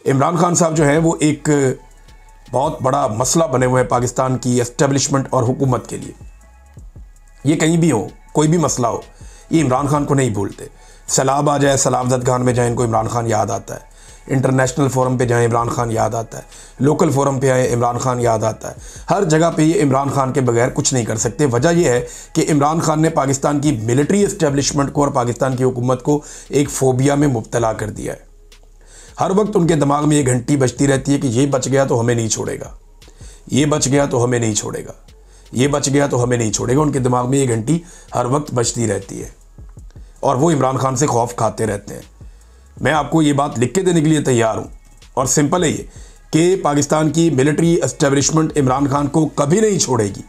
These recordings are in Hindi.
इमरान खान साहब जो हैं वो एक बहुत बड़ा मसला बने हुए हैं पाकिस्तान की एस्टेब्लिशमेंट और हुकूमत के लिए। ये कहीं भी हो, कोई भी मसला हो, ये इमरान खान को नहीं भूलते। सैलाब आ जाए, सलामत खान में जाए, इनको इमरान खान याद आता है। इंटरनेशनल फोरम पे जाएं, इमरान खान याद आता है। लोकल फोरम पे आए, इमरान खान याद आता है। हर जगह पे ये इमरान खान के बगैर कुछ नहीं कर सकते। वजह यह है कि इमरान खान ने पाकिस्तान की मिलिट्री एस्टेब्लिशमेंट को और पाकिस्तान की हुकूमत को एक फोबिया में मुब्तला कर दिया है। हर वक्त उनके दिमाग में ये घंटी बजती रहती है कि ये बच गया तो हमें नहीं छोड़ेगा, ये बच गया तो हमें नहीं छोड़ेगा, ये बच गया तो हमें नहीं छोड़ेगा। उनके दिमाग में ये घंटी हर वक्त बजती रहती है और वो इमरान खान से खौफ खाते रहते हैं। मैं आपको ये बात लिख के देने के लिए तैयार हूँ और सिंपल है ये कि पाकिस्तान की मिलिट्री एस्टेब्लिशमेंट इमरान खान को कभी नहीं छोड़ेगी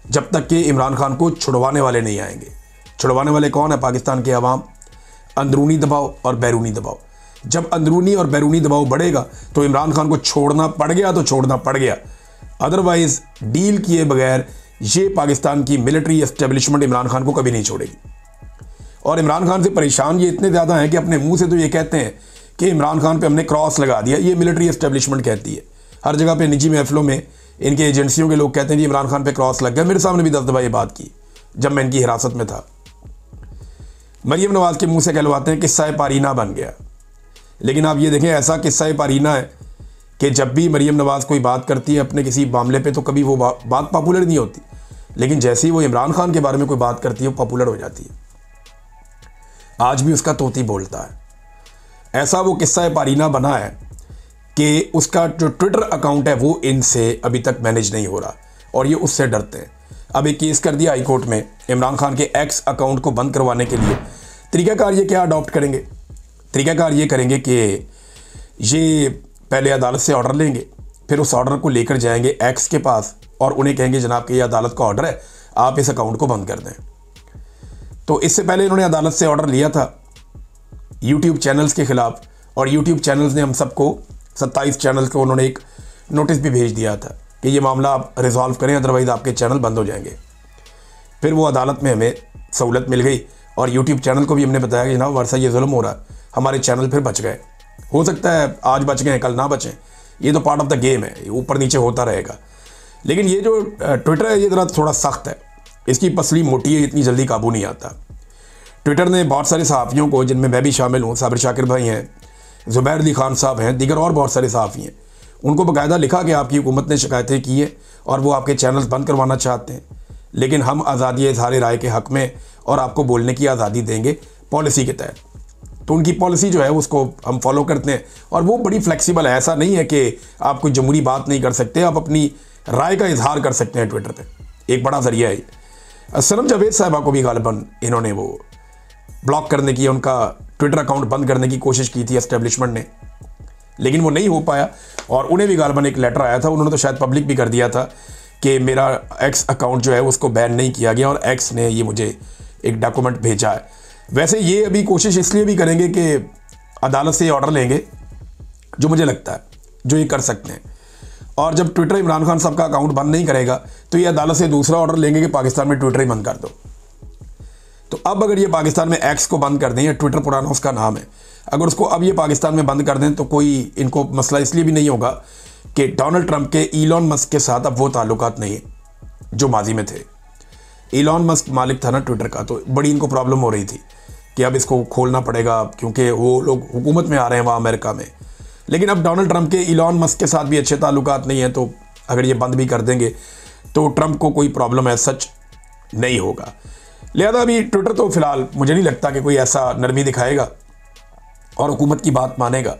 जब तक कि इमरान खान को छुड़वाने वाले नहीं आएंगे। छुड़वाने वाले कौन है? पाकिस्तान के अवाम। अंदरूनी दबाव और बैरूनी दबाव। जब अंदरूनी और बैरूनी दबाव बढ़ेगा तो इमरान खान को छोड़ना पड़ गया तो छोड़ना पड़ गया, अदरवाइज डील किए बगैर ये पाकिस्तान की मिलिट्री एस्टेब्लिशमेंट इमरान खान को कभी नहीं छोड़ेगी। और इमरान खान से परेशान ये इतने ज़्यादा हैं कि अपने मुंह से तो ये कहते हैं कि इमरान खान पे हमने क्रॉस लगा दिया। ये मिलिट्री एस्टेब्लिशमेंट कहती है। हर जगह पे निजी महफिलों में इनके एजेंसियों के लोग कहते हैं कि इमरान खान पे क्रॉस लग गया। मेरे सामने भी 10 दफ़ा ये बात की जब मैं इनकी हिरासत में था। मरीम नवाज़ के मुंह से कहलवाते हैं किस्सा पारीना बन गया। लेकिन आप ये देखें, ऐसा किस्सा पारीना है कि जब भी मरीम नवाज़ कोई बात करती है अपने किसी मामले पे तो कभी वो बात पॉपुलर नहीं होती, लेकिन जैसे ही वो इमरान खान के बारे में कोई बात करती है वो पॉपुलर हो जाती है। आज भी उसका तोती बोलता है। ऐसा वो किस्सा पारीना बना है कि उसका जो ट्विटर अकाउंट है वो इनसे अभी तक मैनेज नहीं हो रहा और ये उससे डरते हैं। अब एक केस कर दिया हाई कोर्ट में इमरान खान के एक्स अकाउंट को बंद करवाने के लिए। तरीक़ाकार ये क्या अडॉप्ट करेंगे? तरीक़ाकार ये करेंगे कि ये पहले अदालत से ऑर्डर लेंगे, फिर उस ऑर्डर को लेकर जाएंगे एक्स के पास और उन्हें कहेंगे जनाब कि ये अदालत का ऑर्डर है, आप इस अकाउंट को बंद कर दें। तो इससे पहले इन्होंने अदालत से ऑर्डर लिया था यूट्यूब चैनल्स के ख़िलाफ़ और यूट्यूब चैनल्स ने हम सबको 27 चैनल्स को उन्होंने एक नोटिस भी भेज दिया था कि ये मामला आप रिजॉल्व करें, अदरवाइज़ आपके चैनल बंद हो जाएंगे। फिर वो अदालत में हमें सहूलत मिल गई और यूट्यूब चैनल को भी हमने बताया कि जनाब वर्षा ये जुल्म हो रहा है, हमारे चैनल फिर बच गए। हो सकता है आज बच गए कल ना बचें, ये तो पार्ट ऑफ द गेम है, ऊपर नीचे होता रहेगा। लेकिन ये जो ट्विटर है ये ज़रा थोड़ा सख्त है, इसकी पसली मोटी है, इतनी जल्दी काबू नहीं आता। ट्विटर ने बहुत सारे सहाफ़ियों को, जिनमें मैं भी शामिल हूँ, साबिर शाकिर भाई हैं, ज़ुबैर अली खान साहब हैं, दीगर और बहुत सारे सहाफ़ी हैं, उनको बाकायदा लिखा कि आपकी हुकूमत ने शिकायतें की हैं और वो आपके चैनल्स बंद करवाना चाहते हैं, लेकिन हम आज़ादी इज़हार राय के हक़ में और आपको बोलने की आज़ादी देंगे पॉलिसी के तहत। तो उनकी पॉलिसी जो है उसको हम फॉलो करते हैं और वो बड़ी फ्लेक्सिबल है। ऐसा नहीं है कि आप कोई जमहूरी बात नहीं कर सकते, आप अपनी राय का इजहार कर सकते हैं ट्विटर पे। एक बड़ा ज़रिया है। सनम जावेद साहिबा को भी गालिबन इन्होंने वो ब्लॉक करने की, उनका ट्विटर अकाउंट बंद करने की कोशिश की थी एस्टेब्लिशमेंट ने, लेकिन वो नहीं हो पाया और उन्हें भी गालिबन एक लेटर आया था, उन्होंने तो शायद पब्लिक भी कर दिया था कि मेरा एक्स अकाउंट जो है उसको बैन नहीं किया गया और एक्स ने ये मुझे एक डॉक्यूमेंट भेजा है। वैसे ये अभी कोशिश इसलिए भी करेंगे कि अदालत से ऑर्डर लेंगे, जो मुझे लगता है जो ये कर सकते हैं। और जब ट्विटर इमरान खान साहब का अकाउंट बंद नहीं करेगा तो ये अदालत से दूसरा ऑर्डर लेंगे कि पाकिस्तान में ट्विटर ही बंद कर दो। तो अब अगर ये पाकिस्तान में एक्स को बंद कर दें, या ट्विटर पुराना उसका नाम है, अगर उसको अब ये पाकिस्तान में बंद कर दें तो कोई इनको मसला इसलिए भी नहीं होगा कि डोनाल्ड ट्रंप के इलॉन मस्क के साथ अब वो ताल्लुकात नहीं है जो माजी में थे। इलॉन मस्क मालिक था ना ट्विटर का, तो बड़ी इनको प्रॉब्लम हो रही थी कि अब इसको खोलना पड़ेगा क्योंकि वो लोग हुकूमत में आ रहे हैं वहाँ अमेरिका में। लेकिन अब डोनाल्ड ट्रंप के इलॉन मस्क के साथ भी अच्छे ताल्लुकात नहीं हैं, तो अगर ये बंद भी कर देंगे तो ट्रंप को कोई प्रॉब्लम है सच नहीं होगा। लिहाजा अभी ट्विटर तो फिलहाल मुझे नहीं लगता कि कोई ऐसा नरमी दिखाएगा और हुकूमत की बात मानेगा,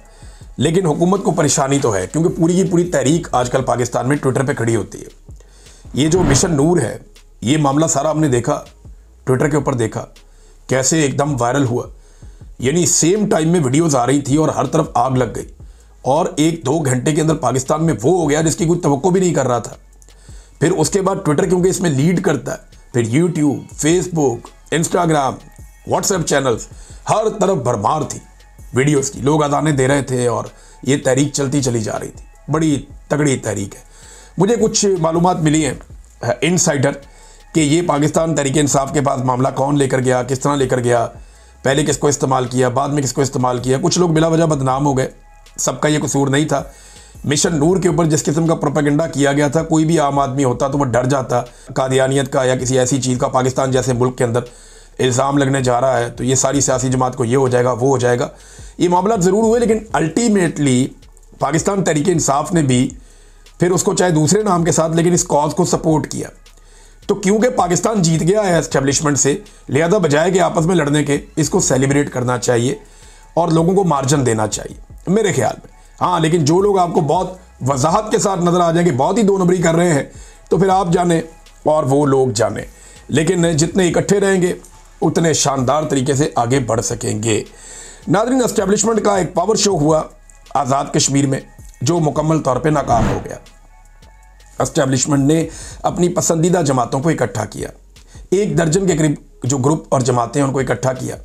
लेकिन हुकूमत को परेशानी तो है क्योंकि पूरी की पूरी तहरीक आजकल पाकिस्तान में ट्विटर पे खड़ी होती है। ये जो मिशन नूर है, ये मामला सारा हमने देखा, ट्विटर के ऊपर देखा कैसे एकदम वायरल हुआ, यानी सेम टाइम में वीडियोज़ आ रही थी और हर तरफ आग लग गई और 1-2 घंटे के अंदर पाकिस्तान में वो हो गया जिसकी कोई तवक्को भी नहीं कर रहा था। फिर उसके बाद ट्विटर क्योंकि इसमें लीड करता है, फिर YouTube, Facebook, Instagram, WhatsApp channels, हर तरफ भरमार थी वीडियोस की, लोग अदाने दे रहे थे और ये तहरीक चलती चली जा रही थी। बड़ी तगड़ी तहरीक है। मुझे कुछ मालूमात मिली हैं इनसाइडर कि ये पाकिस्तान तहरीक इंसाफ के पास मामला कौन लेकर गया, किस तरह लेकर गया, पहले किसको इस्तेमाल किया, बाद में किसको इस्तेमाल किया। कुछ लोग बिला वजह बदनाम हो गए, सबका ये कसूर नहीं था। मिशन नूर के ऊपर जिस किस्म का प्रोपेगेंडा किया गया था, कोई भी आम आदमी होता तो वो डर जाता। कादियानियत का या किसी ऐसी चीज़ का पाकिस्तान जैसे मुल्क के अंदर इल्ज़ाम लगने जा रहा है तो ये सारी सियासी जमात को ये हो जाएगा, वो हो जाएगा। ये मामला ज़रूर हुए, लेकिन अल्टीमेटली पाकिस्तान तहरीक इंसाफ ने भी फिर उसको चाहे दूसरे नाम के साथ, लेकिन इस कॉज को सपोर्ट किया। तो क्योंकि पाकिस्तान जीत गया है एस्टेब्लिशमेंट से, लिहाजा बजाय कि आपस में लड़ने के इसको सेलिब्रेट करना चाहिए और लोगों को मार्जिन देना चाहिए मेरे ख्याल में। हाँ, लेकिन जो लोग आपको बहुत वजाहत के साथ नज़र आ जाएंगे, बहुत ही दो नंबरी कर रहे हैं, तो फिर आप जाने और वो लोग जाने। लेकिन जितने इकट्ठे रहेंगे उतने शानदार तरीके से आगे बढ़ सकेंगे। नाज़रीन, एस्टेब्लिशमेंट का एक पावर शो हुआ आज़ाद कश्मीर में जो मुकम्मल तौर पे नाकाम हो गया। एस्टेब्लिशमेंट ने अपनी पसंदीदा जमातों को इकट्ठा किया, 1 दर्जन के करीब जो ग्रुप और जमातें हैं उनको इकट्ठा किया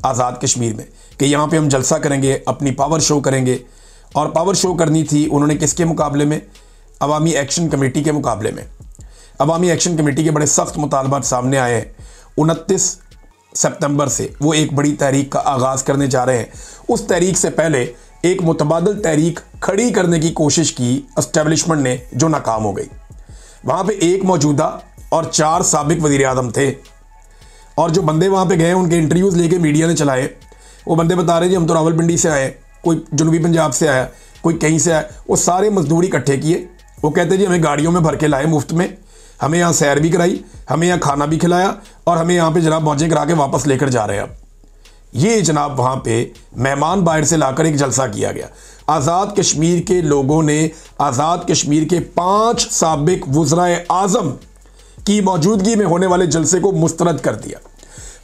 आज़ाद कश्मीर में कि यहाँ पे हम जलसा करेंगे, अपनी पावर शो करेंगे। और पावर शो करनी थी उन्होंने किसके मुकाबले में? अवामी एक्शन कमेटी के मुकाबले में। अवामी एक्शन कमेटी के बड़े सख्त मुतालबात सामने आए हैं। 29 सितंबर से वो एक बड़ी तहरीक का आगाज़ करने जा रहे हैं। उस तहरीक से पहले एक मुतबादल तहरीक खड़ी करने की कोशिश की एस्टेब्लिशमेंट ने, जो नाकाम हो गई। वहाँ पे 1 मौजूदा और 4 साबिक वज़ीर आज़म थे। और जो बंदे वहाँ पे गए उनके इंटरव्यूज़ लेके मीडिया ने चलाए। वो बंदे बता रहे जी हम तो रावलपिंडी से आए, कोई जनूबी पंजाब से आया, कोई कहीं से आया। वो सारे मजदूर इकट्ठे किए। वो कहते जी हमें गाड़ियों में भर के लाए मुफ्त में, हमें यहाँ सैर भी कराई, हमें यहाँ खाना भी खिलाया और हमें यहाँ पे जनाब मौजें करा के वापस लेकर जा रहे हैं। अब ये जनाब वहाँ पे मेहमान बाहर से लाकर एक जलसा किया गया। आज़ाद कश्मीर के लोगों ने आज़ाद कश्मीर के 5 साबिक वज़राए आज़म की मौजूदगी में होने वाले जलसे को मुस्तरद कर दिया।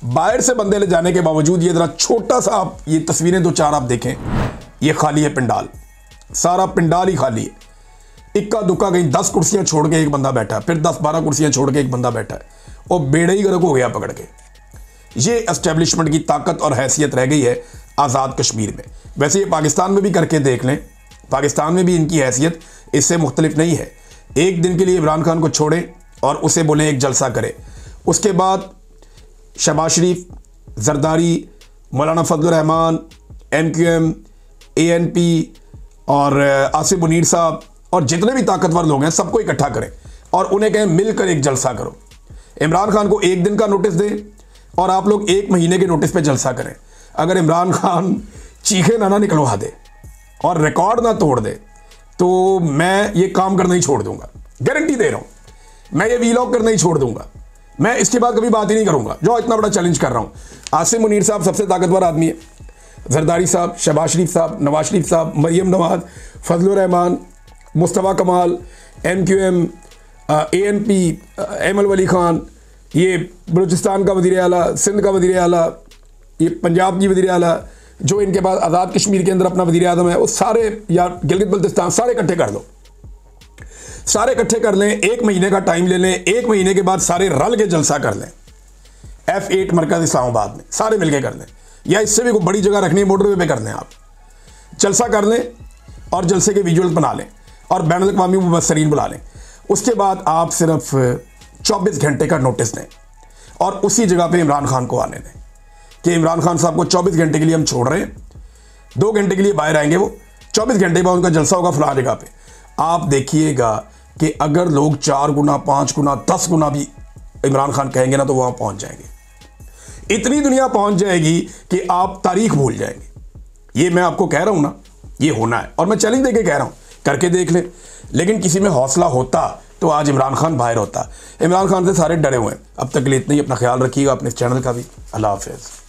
बाहर से बंदे ले जाने के बावजूद ये ज़रा छोटा सा, आप ये तस्वीरें 2-4 आप देखें, ये खाली है पंडाल, सारा पंडाल ही खाली है। इक्का दुक्का कहीं 10 कुर्सियां छोड़ के एक बंदा बैठा है, फिर 10-12 कुर्सियां छोड़ के एक बंदा बैठा है, और बेड़े ही गर्क हो गया पकड़ के। ये एस्टेब्लिशमेंट की ताकत और हैसियत रह गई है आज़ाद कश्मीर में। वैसे ये पाकिस्तान में भी करके देख लें, पाकिस्तान में भी इनकी हैसियत इससे मुख्तलिफ नहीं है। एक दिन के लिए इमरान खान को छोड़ें और उसे बोलें एक जलसा करे, उसके बाद शहबाज शरीफ, जरदारी, मौलाना फजल रहमान, MQM, ANP और आसिफ मुनीर साहब और जितने भी ताकतवर लोग हैं सबको इकट्ठा करें और उन्हें कहें मिलकर एक जलसा करो। इमरान खान को 1 दिन का नोटिस दें और आप लोग 1 महीने के नोटिस पे जलसा करें। अगर इमरान खान चीखे ना निकलवा दे और रिकॉर्ड ना तोड़ दे तो मैं ये काम करना ही छोड़ दूंगा, गारंटी दे रहा हूं। मैं ये वीलॉग करना ही छोड़ दूंगा, मैं इसके बाद कभी बात ही नहीं करूंगा, जो इतना बड़ा चैलेंज कर रहा हूं। आसिफ मुनीर साहब सबसे ताकतवर आदमी है, जरदारी साहब, शहबाज शरीफ साहब, नवाज शरीफ साहब, मरियम नवाज, फजल रहमान, मुस्तफ़ा कमाल, MQM, ANP, एमल वली खान, ये बलूचिस्तान का वज़ीर आला, सिंध का वज़ीर आला, ये पंजाब की वज़ीर आला, जो इनके पास आज़ाद कश्मीर के अंदर अपना वज़ीर आज़म है, वो सारे, या गिलगित बल्तिस्तान, सारे इकट्ठे कर लो, सारे इकट्ठे कर लें। 1 महीने का टाइम ले लें, 1 महीने के बाद सारे रल के जलसा कर लें। F8 मरकज़ इस्लामाबाद में सारे मिलके कर लें, या इससे भी कोई बड़ी जगह रखनी है मोटरवे पे कर लें। आप जलसा कर लें और जलसे के विजुअल बना लें और बैनुल अक़वामी मुबस्सरीन बुला लें। उसके बाद आप सिर्फ 24 घंटे का नोटिस दें और उसी जगह पे इमरान खान को आने दें कि इमरान खान साहब को 24 घंटे के लिए हम छोड़ रहे हैं, 2 घंटे के लिए बाहर आएंगे, वो 24 घंटे बाद उनका जलसा होगा फलां जगह पे। आप देखिएगा कि अगर लोग 4 गुना, 5 गुना, 10 गुना भी इमरान खान कहेंगे ना तो वहाँ पहुँच जाएंगे। इतनी दुनिया पहुँच जाएगी कि आप तारीख भूल जाएंगे। ये मैं आपको कह रहा हूँ ना, ये होना है और मैं चैलेंज देके कह रहा हूँ, करके देख लें। लेकिन किसी में हौसला होता तो आज इमरान खान बाहर होता। इमरान खान से सारे डरे हुए हैं। अब तक के लिए इतना ही। अपना ख्याल रखिएगा, अपने चैनल का भी। अल्लाह हाफ़िज़।